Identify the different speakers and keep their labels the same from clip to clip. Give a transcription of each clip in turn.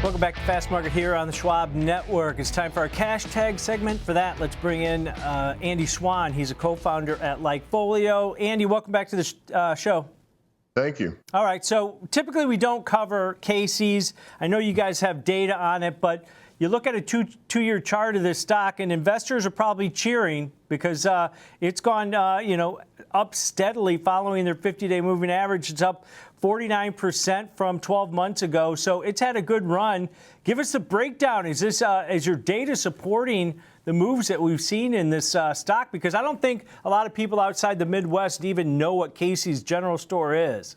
Speaker 1: Welcome back to Fast Market here on the Schwab Network. It's time for our cash tag segment. For that, let's bring in Andy Swan. He's a co-founder at Likefolio. Andy, welcome back to the show.
Speaker 2: Thank you.
Speaker 1: All right, so typically we don't cover CASY's. I know you guys have data on it, but you look at a two-year chart of this stock, and investors are probably cheering because it's gone up steadily following their 50-day moving average. It's up 49% from 12 months ago, so it's had a good run. Give us the breakdown. Is your data supporting the moves that we've seen in this stock? Because I don't think a lot of people outside the Midwest even know what CASY's general store is.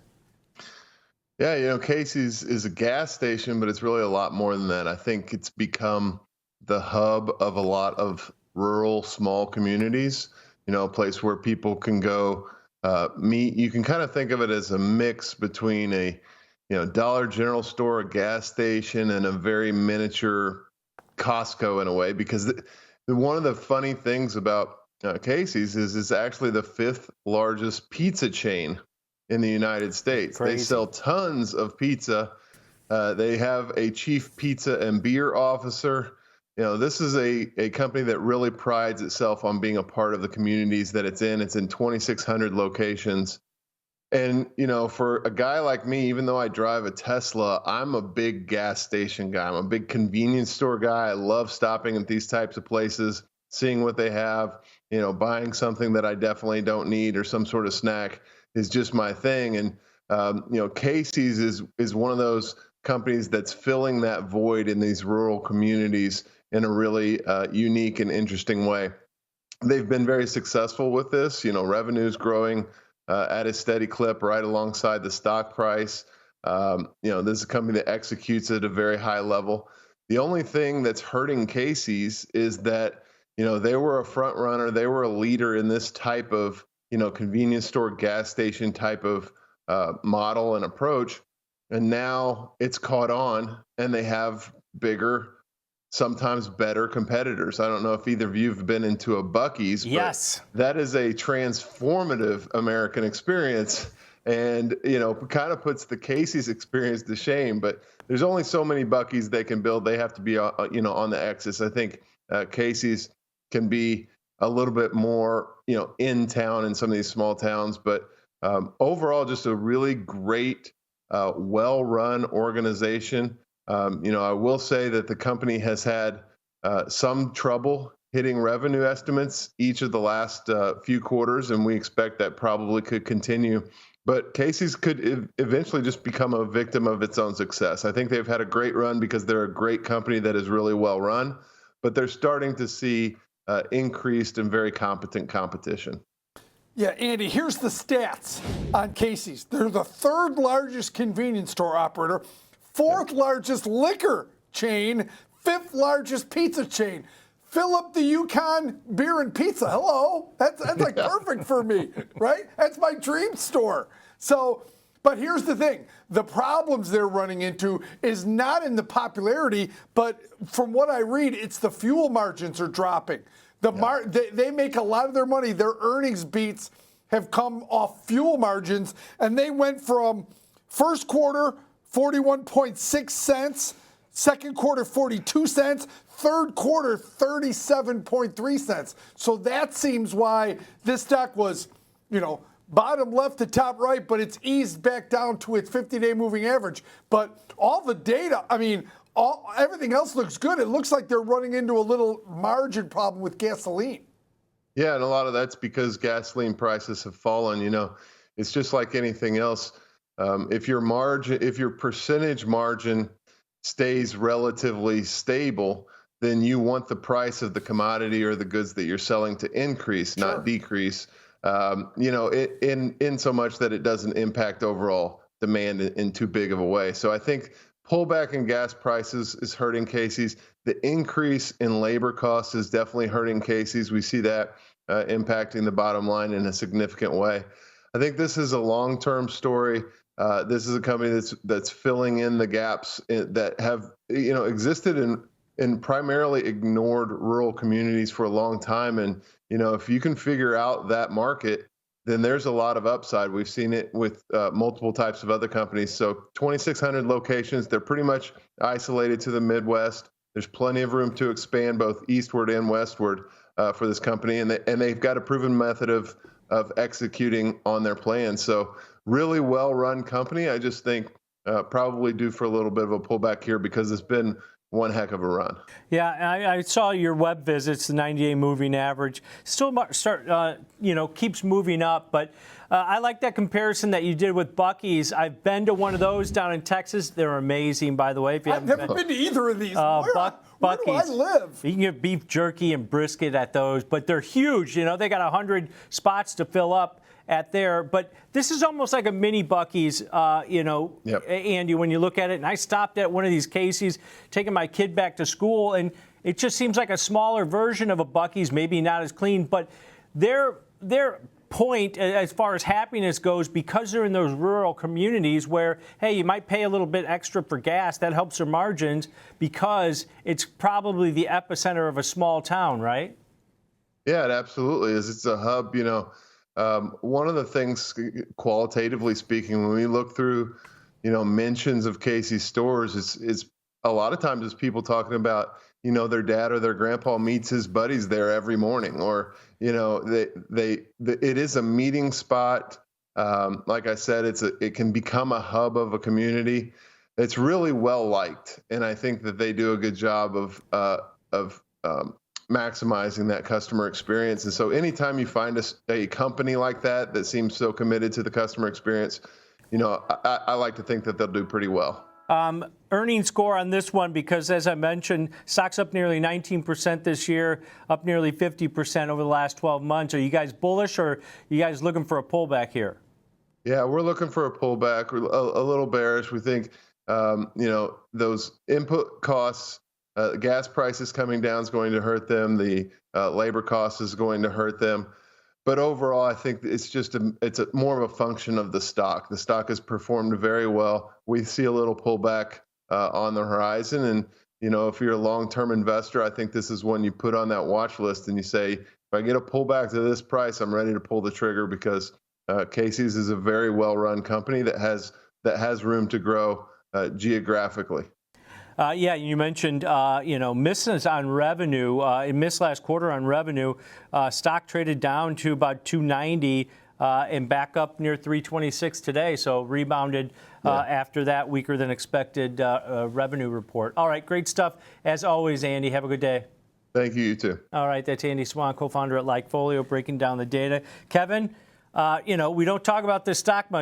Speaker 2: Yeah, CASY's is a gas station, but it's really a lot more than that. I think it's become the hub of a lot of rural, small communities, a place where people can go meet. You can kind of think of it as a mix between a, Dollar General store, a gas station, and a very miniature Costco in a way, because one of the funny things about CASY's is it's actually the 5th largest pizza chain in the United States.
Speaker 1: Crazy.
Speaker 2: They sell tons of pizza. They have a chief pizza and beer officer. This is a company that really prides itself on being a part of the communities that it's in. It's in 2,600 locations. And, for a guy like me, even though I drive a Tesla, I'm a big gas station guy. I'm a big convenience store guy. I love stopping at these types of places, seeing what they have, buying something that I definitely don't need or some sort of snack is just my thing. And, CASY's is one of those companies that's filling that void in these rural communities in a really unique and interesting way. They've been very successful with this. Revenue's growing at a steady clip right alongside the stock price. This is a company that executes at a very high level. The only thing that's hurting CASY's is that, they were a front runner. They were a leader in this type of, convenience store, gas station type of model and approach. And now it's caught on and they have bigger, sometimes better competitors. I don't know if either of you have been into a Buc-ee's, but
Speaker 1: yes,
Speaker 2: that is a transformative American experience and, kind of puts the CASY's experience to shame. But there's only so many Buc-ee's they can build. They have to be, on the X's. I think CASY's can be a little bit more, in town in some of these small towns. But overall, just a really great, well-run organization. I will say that the company has had some trouble hitting revenue estimates each of the last few quarters, and we expect that probably could continue. But CASY's could eventually just become a victim of its own success. I think they've had a great run because they're a great company that is really well run, but they're starting to see increased and very competent competition.
Speaker 3: Yeah, Andy, here's the stats on CASY's. They're the 3rd largest convenience store operator, 4th largest liquor chain, 5th largest pizza chain. Fill up the Yukon beer and pizza. Hello, that's like perfect for me, right? That's my dream store. So, but here's the thing. The problems they're running into is not in the popularity, but from what I read, it's the fuel margins are dropping. They make a lot of their money. Their earnings beats have come off fuel margins, and they went from first quarter 41.6 cents, second quarter 42 cents, third quarter 37.3 cents. So that seems why this stock was, bottom left to top right, but it's eased back down to its 50-day moving average. But all the data, everything else looks good. It looks like they're running into a little margin problem with gasoline.
Speaker 2: Yeah, and a lot of that's because gasoline prices have fallen. It's just like anything else. If your percentage margin stays relatively stable, then you want the price of the commodity or the goods that you're selling to increase,
Speaker 3: Sure.
Speaker 2: not decrease. In so much that it doesn't impact overall demand in too big of a way. So I think pullback in gas prices is hurting CASY's. The increase in labor costs is definitely hurting CASY's. We see that impacting the bottom line in a significant way. I think this is a long-term story. This is a company that's filling in the gaps that have existed in primarily ignored rural communities for a long time. And if you can figure out that market, then there's a lot of upside. We've seen it with multiple types of other companies. So 2,600 locations, they're pretty much isolated to the Midwest. There's plenty of room to expand both eastward and westward for this company, and they've got a proven method of executing on their plans. So really well-run company. I just think probably due for a little bit of a pullback here because it's been one heck of a run.
Speaker 1: Yeah, I saw your web visits, the 90-day moving average. Still keeps moving up, but I like that comparison that you did with Buc-ee's. I've been to one of those down in Texas. They're amazing, by the way. If you
Speaker 3: I've never been to either of these. Where do I live?
Speaker 1: You can get beef jerky and brisket at those, but they're huge. They got 100 spots to fill up at there. But this is almost like a mini Buc-ee's,
Speaker 2: Yep.
Speaker 1: Andy, when you look at it. And I stopped at one of these Casey's, taking my kid back to school, and it just seems like a smaller version of a Buc-ee's, maybe not as clean, but their point as far as happiness goes, because they're in those rural communities where, hey, you might pay a little bit extra for gas, that helps their margins because it's probably the epicenter of a small town, right?
Speaker 2: Yeah, it absolutely is. It's a hub, one of the things, qualitatively speaking, when we look through, mentions of Casey stores, it's a lot of times it's people talking about, their dad or their grandpa meets his buddies there every morning, or, it is a meeting spot. Like I said, it can become a hub of a community. It's really well liked, and I think that they do a good job of maximizing that customer experience. And so anytime you find a company like that seems so committed to the customer experience, I like to think that they'll do pretty well.
Speaker 1: Earnings score on this one, because as I mentioned, stock's up nearly 19% this year, up nearly 50% over the last 12 months. Are you guys bullish, or are you guys looking for a pullback here?
Speaker 2: Yeah, we're looking for a pullback. We're a little bearish. We think, those input costs, gas prices coming down is going to hurt them. The labor cost is going to hurt them. But overall, I think it's more of a function of the stock. The stock has performed very well. We see a little pullback on the horizon. And, if you're a long-term investor, I think this is one you put on that watch list and you say, if I get a pullback to this price, I'm ready to pull the trigger, because Casey's is a very well-run company that has room to grow geographically.
Speaker 1: Yeah, you mentioned, misses on revenue. It missed last quarter on revenue. Stock traded down to about 290 and back up near 326 today. So rebounded after that weaker than expected revenue report. All right, great stuff. As always, Andy, have a good day.
Speaker 2: Thank you, you too.
Speaker 1: All right, that's Andy Swan, co-founder at Likefolio, breaking down the data. Kevin, we don't talk about this stock much.